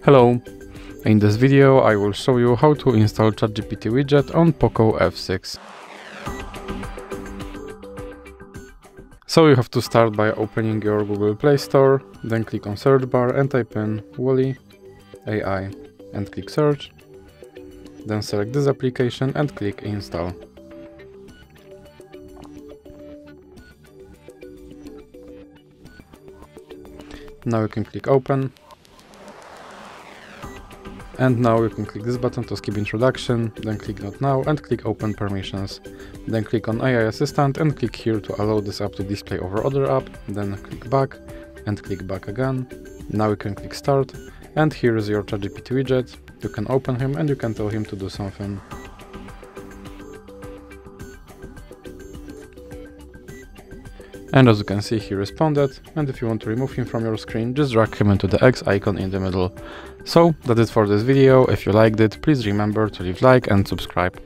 Hello! In this video I will show you how to install Chat GPT Widget on POCO F6. So you have to start by opening your Google Play Store, then click on search bar and type in Wally AI and click search. Then select this application and click install. Now you can click open. And now you can click this button to skip introduction, then click not now and click open permissions. Then click on AI assistant and click here to allow this app to display over other app, then click back and click back again. Now you can click start and here is your Chat GPT widget. You can open him and you can tell him to do something. And as you can see, he responded, and if you want to remove him from your screen, just drag him into the X icon in the middle. So, that's it for this video. If you liked it, please remember to leave like and subscribe.